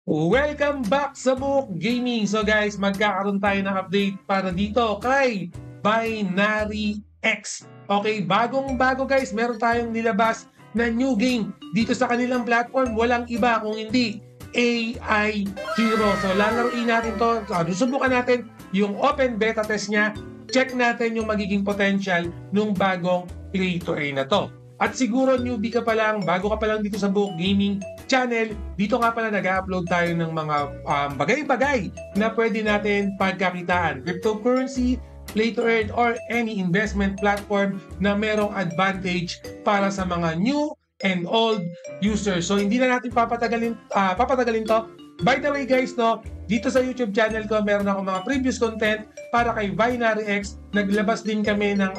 Welcome back sa Book Gaming. So guys, magkakaroon tayo ng update para dito kay Binary X. Okay, bagong-bago guys, meron tayong nilabas na new game dito sa kanilang platform. Walang iba kung hindi AI Hero. So lalaruin natin to. Susubukan natin yung open beta test niya. Check natin yung magiging potential ng bagong play-to-earn na to. At siguro newbie ka pa lang, bago ka pa lang dito sa Book Gaming channel, dito nga pala nag-upload tayo ng mga bagay-bagay na pwede natin pagkakitaan. Cryptocurrency, play to earn, or any investment platform na merong advantage para sa mga new and old users. So hindi na natin papatagalin to. By the way guys, no, dito sa YouTube channel ko, meron ako mga previous content para kay Binary X. Naglabas din kami ng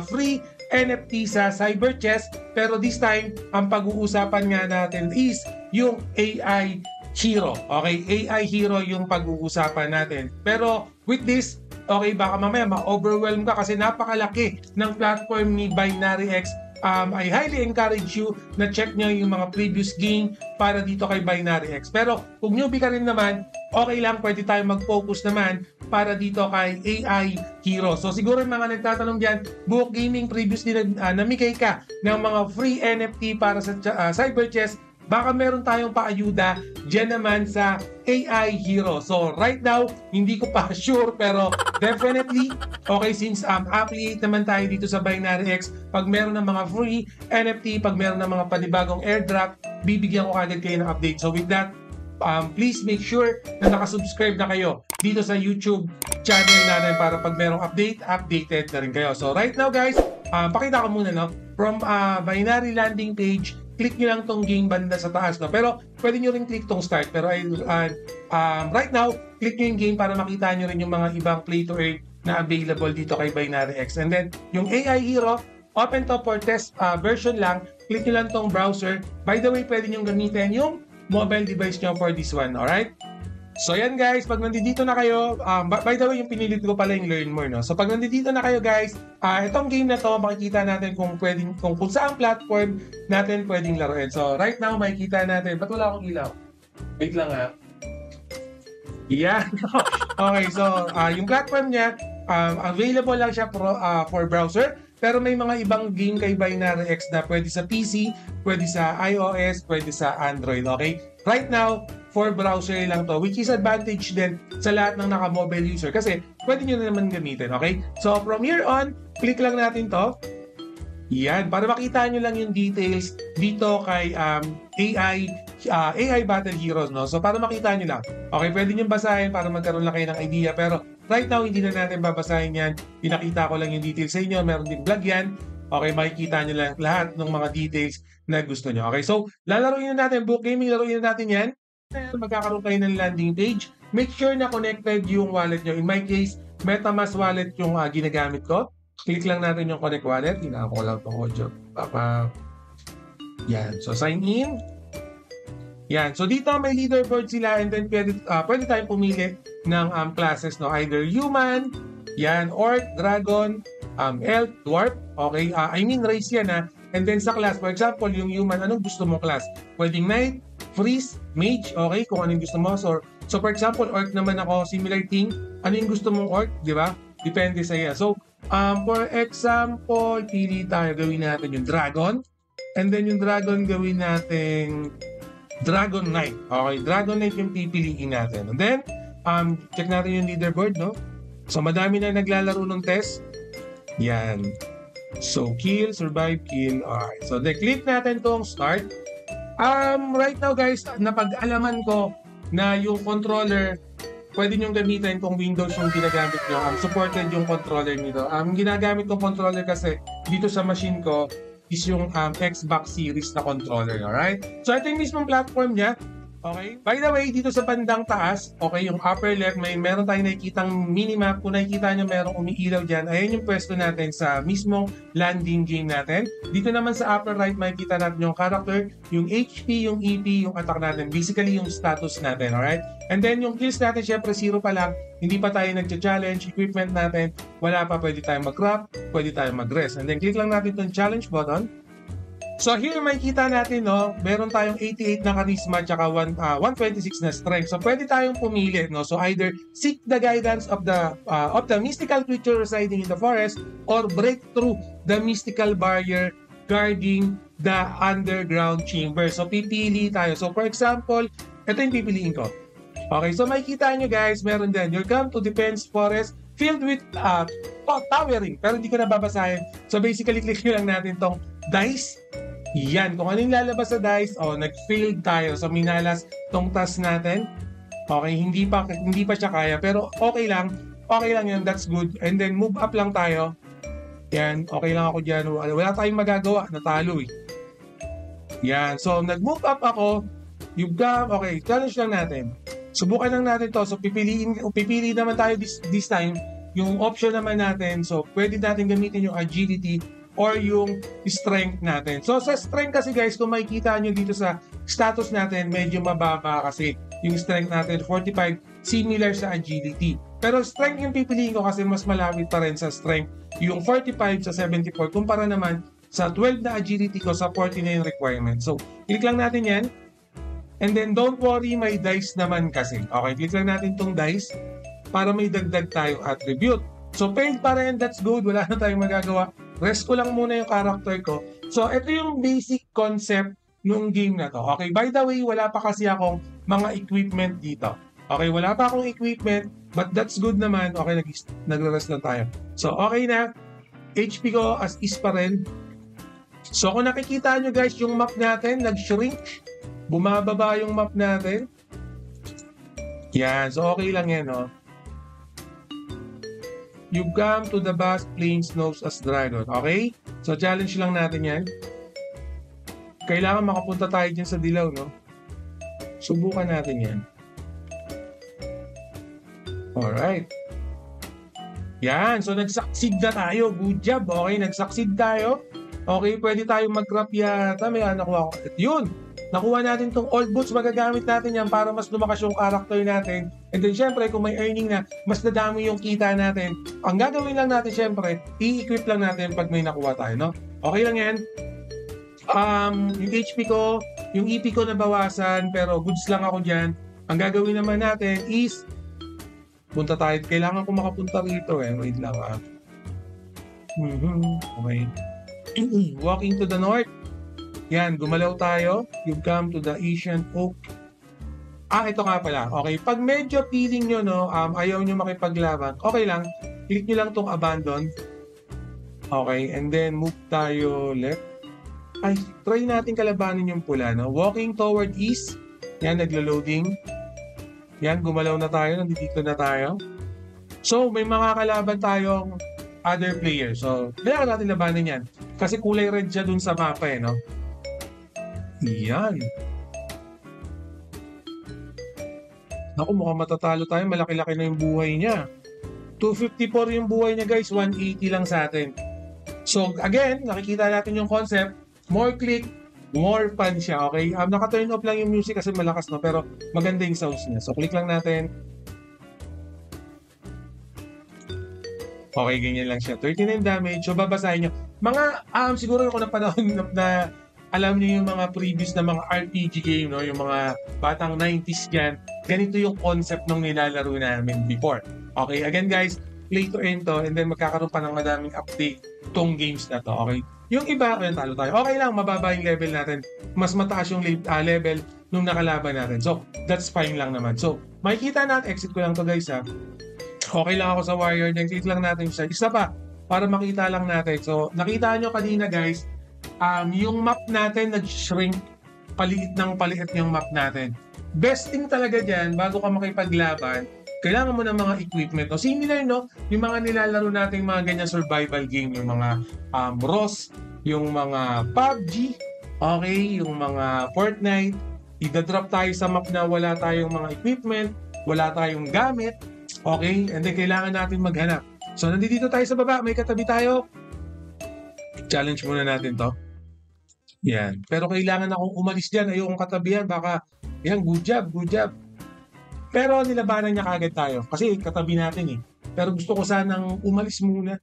free NFT sa CyberChess, pero this time ang pag-uusapan nga natin is yung AI Hero. Okay, AI Hero yung pag-uusapan natin. Pero with this, okay, baka mamaya ma-overwhelm ka kasi napakalaki ng platform ni Binary X. I highly encourage you na check nyo yung mga previous game para dito kay Binary X. Pero kung newbie ka rin naman, okay lang, pwede tayo mag-focus naman para dito kay AI Hero. So siguro yung mga nagtatanong dyan, Book Gaming previously namigay ka ng mga free NFT para sa CyberChess, baka meron tayong paayuda dyan naman sa AI Hero. So right now, hindi ko pa sure pero definitely, okay, since affiliate naman tayo dito sa Binary X, pag meron ng mga free NFT, pag meron ng mga panibagong airdrop, bibigyan ko agad kayo ng update. So with that, please make sure na nakasubscribe na kayo dito sa YouTube channel natin para pag merong update, updated na rin kayo. So right now guys, pakita ko muna, no? From Binary landing page, click nyo lang tong game banda sa taas, no? Pero pwede nyo rin click tong start. Pero right now, click nyo yung game para makita nyo rin yung mga ibang play to earn na available dito kay Binary X. And then, yung AI Hero, open to for test version lang. Click nyo lang tong browser. By the way, pwede nyo gamitin yung mobile device nyo for this one, alright? So yan guys, pag nandito na kayo, by the way, yung pinilit ko pala yung learn more, no? So pag nandito na kayo guys, itong game na to, makikita natin kung saan platform natin pwedeng laruin. So right now, makikita natin, ba't wala akong ilaw? Wait lang ha. Yan. Okay, so yung platform niya, available lang siya for browser. Pero may mga ibang game kay Binary X na pwede sa PC, pwede sa iOS, pwede sa Android, okay? Right now, for browser lang to, which is advantage din sa lahat ng naka-mobile user kasi pwede nyo na naman gamitin, okay? So, from here on, click lang natin to. Yan, para makita nyo lang yung details dito kay AI Battle Heroes, no? So, para makita nyo lang. Okay, pwede nyo basahin para magkaroon lang kayo ng idea, pero right now, hindi na natin babasahin yan. Pinakita ko lang yung details sa inyo. Meron din vlog yan. Okay, makikita nyo lang lahat ng mga details na gusto nyo. Okay, so, lalaroin na natin. Book Gaming, laruin na natin yan. Magkakaroon kayo ng landing page. Make sure na connected yung wallet nyo. In my case, MetaMask wallet yung ginagamit ko. Click lang natin yung connect wallet. Hinaan ko lang itong audio. Yan. So, sign in. Yan. So, dito may leaderboard sila and then pwede tayong pumili ng classes, no? Either human, yan, orc, dragon, elf, dwarf. Okay? I mean race yan, ha? And then sa class, for example, yung human, anong gusto mong class? Pwedeng knight, freeze, mage, okay? Kung anong gusto mo. So for example, orc naman ako, similar thing. Ano yung gusto mong orc, di ba? Depende sa iya. So, for example, pili tayo, gawin natin yung dragon. And then yung dragon, gawin natin Dragon Knight. Okay, Dragon Knight yung pipiliin natin. And then, check natin yung leaderboard, no? So, madami na naglalaro ng test. Yan. So, kill, survive, kill. Alright. So, click natin tong start. Right now, guys, napag-alaman ko na yung controller, pwede nyo gamitin kung Windows yung ginagamit nyo. Supported yung controller nito. Ginagamit kong controller kasi dito sa machine ko, is yung Xbox Series na controller, alright? So, ito yung mismong platform niya, okay? By the way, dito sa bandang taas, okay, yung upper left, meron tayong nakikitang minimap. Kung nakikita nyo, merong umiilaw dyan. Ayan yung pwesto natin sa mismong landing game natin. Dito naman sa upper right, makikita natin yung character, yung HP, yung EP, yung attack natin. Basically, yung status natin, alright? And then, yung kills natin, syempre, 0 pa lang. Hindi pa tayo nag-challenge. Equipment natin, wala pa. Pwede tayong mag-craft, pwede tayong mag-rest. And then, click lang natin itong challenge button. So here makikita natin, no, meron tayong 88 na charisma at 126 na strength. So pwede tayong pumili, no. So either seek the guidance of the mystical creature residing in the forest or break through the mystical barrier guarding the underground chamber. So pipili tayo. So for example, ito yung pipiliin ko. Okay, so makikita nyo guys, meron din. You come to defense forest filled with towering, pero hindi ko na babasahin. So basically, click nyo lang natin tong dice. Yan, kung ano yung lalabas sa dice, nag-failed tayo. So minalas tong task natin. Okay, hindi pa siya kaya, pero okay lang yan, that's good. And then move up lang tayo. Yan, okay lang ako dyan. Wala tayong magagawa, natalo eh. Yan, so nag-move up ako. Okay, challenge lang natin. Subukan lang natin to. So pipili naman tayo this time yung option naman natin. So pwede natin gamitin yung agility or yung strength natin. So sa strength kasi guys, kung makikita nyo dito sa status natin, medyo mababa kasi yung strength natin 45, similar sa agility. Pero strength yung pipiliin ko kasi mas malapit pa rin sa strength yung 45 sa 74 kumpara naman sa 12 na agility ko sa 49 requirement. So click lang natin yan. And then, don't worry, may dice naman kasi. Okay, click lang natin tong dice para may dagdag tayong attribute. So, failed pa rin, that's good. Wala na tayong magagawa. Rest ko lang muna yung character ko. So, ito yung basic concept ng game na to. Okay, by the way, wala pa kasi akong mga equipment dito. Okay, wala pa akong equipment, but that's good naman. Okay, nagre-rest lang tayo. So, okay na. HP ko as is pa rin. So, kung nakikita nyo guys, yung map natin, nag-shrink. Bumababa yung map natin. Yan. So, okay lang yan, no? You come to the vast plains known as Dragon. Okay? So, challenge lang natin yan. Kailangan makapunta tayo dyan sa dilaw, no? Subukan natin yan. Alright. Yan. So, nag-succeed na tayo. Good job. Okay, nag-succeed tayo. Okay, pwede tayong mag-crop yata. May nakuha ko. At yun. Nakuha natin tong old boots, magagamit natin yan para mas lumakas yung character natin. And then syempre, kung may earning na, mas nadami yung kita natin. Ang gagawin lang natin syempre, i-equip lang natin pag may nakuha tayo, no? Okay lang yan. Yung HP ko, yung EP ko nabawasan, pero goods lang ako dyan. Ang gagawin naman natin is, punta tayo. Kailangan ko makapunta rito eh. Wait lang Okay. Walking to the north. Yan, gumalaw tayo. You come to the ancient oak. Ito nga pala. Okay, pag medyo feeling nyo, no, ayaw nyo makipaglaban, okay lang. Click nyo lang tong abandon. Okay, and then move tayo left. Try natin kalabanin yung pula, no? Walking toward east. Yan, naglo-loading. Yan, gumalaw na tayo. Nandito na tayo. So, may mga kalaban tayong other players. So, kailangan natin labanin yan. Kasi kulay red siya dun sa mapa, no? Yan. Naku, mukhang matatalo tayo. Malaki-laki na yung buhay niya. 254 yung buhay niya guys. 180 lang sa atin. So again, nakikita natin yung concept. More click, more fun siya. Okay? Naka-turn off lang yung music kasi malakas, no? Pero maganda yung sounds niya. So click lang natin. Okay, ganyan lang siya. 39 damage. So babasahin nyo. Mga, siguro kung na panahon na alam niyo yung mga previous na mga RPG game, no? Yung mga batang 90s dyan, ganito yung concept nung nilalaro namin before. Okay, again guys, play to end to, and then magkakaroon pa ng madaming update tong games na to, okay? Yung iba, talo tayo. Okay lang, mababa yung level natin. Mas mataas yung level nung nakalaban natin. So, that's fine lang naman. So, makikita natin, exit ko lang to guys ha. Okay lang ako sa warrior, then click lang natin siya. Isa pa, para makita lang natin. So, nakita nyo kanina guys, yung map natin nag-shrink, paliit yung map natin. Best thing talaga dyan, bago ka makipaglaban, kailangan mo ng mga equipment. No? Similar, no? Yung mga nilalaro natin mga ganyan survival game, yung mga ROS, yung mga PUBG, okay, yung mga Fortnite, idadrop tayo sa map na wala tayong mga equipment, wala tayong gamit, okay, and then kailangan natin maghanap. So, nandito tayo sa baba, may katabi tayo. Challenge muna natin to. Yan. Pero kailangan akong umalis dyan. Ayokong katabihan. Baka, yan, good job, good job. Pero nilabanan niya kagad tayo. Kasi katabi natin eh. Pero gusto ko sanang umalis muna.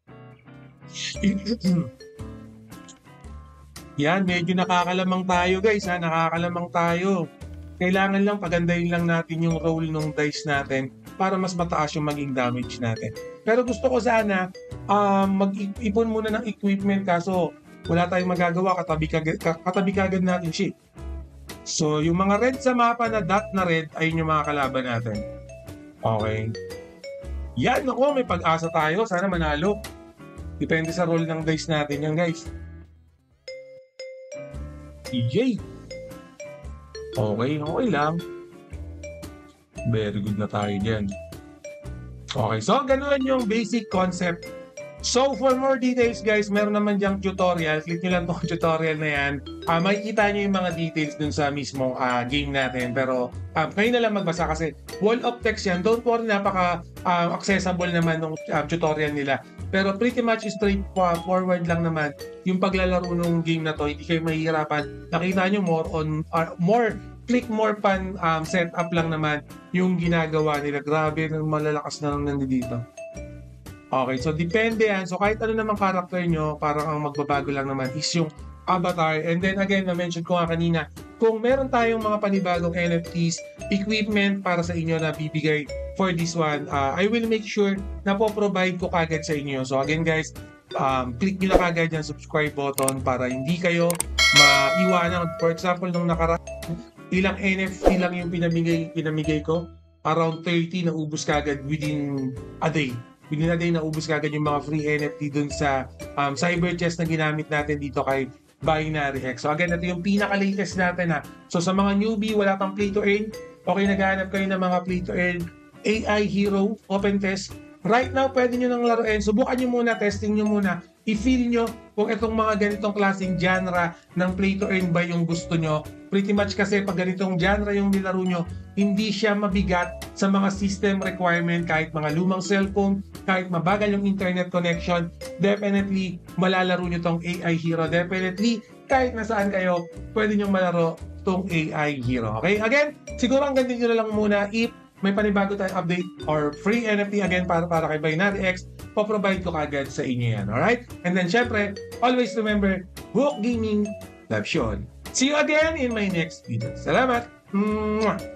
Yan, medyo nakakalamang tayo guys ha, nakakalamang tayo. Kailangan lang pagandahin lang natin yung roll ng dice natin para mas mataas yung maging damage natin. Pero gusto ko sana mag-ipon muna ng equipment kaso wala tayong magagawa, katabi kagad natin siya. So yung mga red sa mapa na dot na red, ayun yung mga kalaban natin. Okay. Yan, ako may pag-asa tayo. Sana manalo. Depende sa roll ng dice natin yan guys. EJ. Okay, okay lang. Very good na tayo dyan. Okay, so ganoon yung basic concept. So for more details guys, meron naman dyang tutorial. Click nyo lang tong tutorial na yan. Makikita nyo yung mga details dun sa mismong game natin. Pero kayo na lang magbasa kasi wall of text yan. Don't worry, napaka-accessible naman ng tutorial nila. Pero pretty much straightforward lang naman yung paglalaro ng game na to. Hindi kayo mahihirapan. Nakita nyo more click more pan setup lang naman yung ginagawa nila. Grabe, malalakas na lang nandito. Okay, so depende yan. So kahit ano namang character nyo, parang ang magbabago lang naman is yung avatar. And then again, na-mention ko nga kanina, kung meron tayong mga panibagong NFTs, equipment para sa inyo na bibigay for this one, I will make sure na po-provide ko kagad sa inyo. So again guys, click nyo na kagad yung subscribe button para hindi kayo maiwanan. For example, nung ilang NFT lang yung pinamigay ko, around 30 na ubus kagad within a day. Within a day naubos kagad yung mga free NFT dun sa cyber chest na ginamit natin dito kay Binary X. So again, ito yung pinaka-latest natin ha. So sa mga newbie, wala pang play to earn, okay, naghahanap kayo ng mga play to earn, AI Hero, open test. Right now, pwede nyo nang laruin. Subukan nyo muna, testing nyo muna. I-feel nyo kung itong mga ganitong klaseng genre ng play to earn ba yung gusto nyo. Pretty much kasi pag ganitong genre yung nilaro nyo, hindi siya mabigat sa mga system requirement, kahit mga lumang cellphone, kahit mabagal yung internet connection, definitely malalaro nyo tong AI Hero. Definitely, kahit nasaan kayo, pwede nyo malaro tong AI Hero. Okay? Again, siguro ang ganito nyo na lang muna. If may panibago tayong update or free NFT again para kay Binary X, po-provide ko kagad sa inyo yan. Alright? And then syempre, always remember, Hook Gaming, love yun. See you again in my next video. Salamat! Mwah!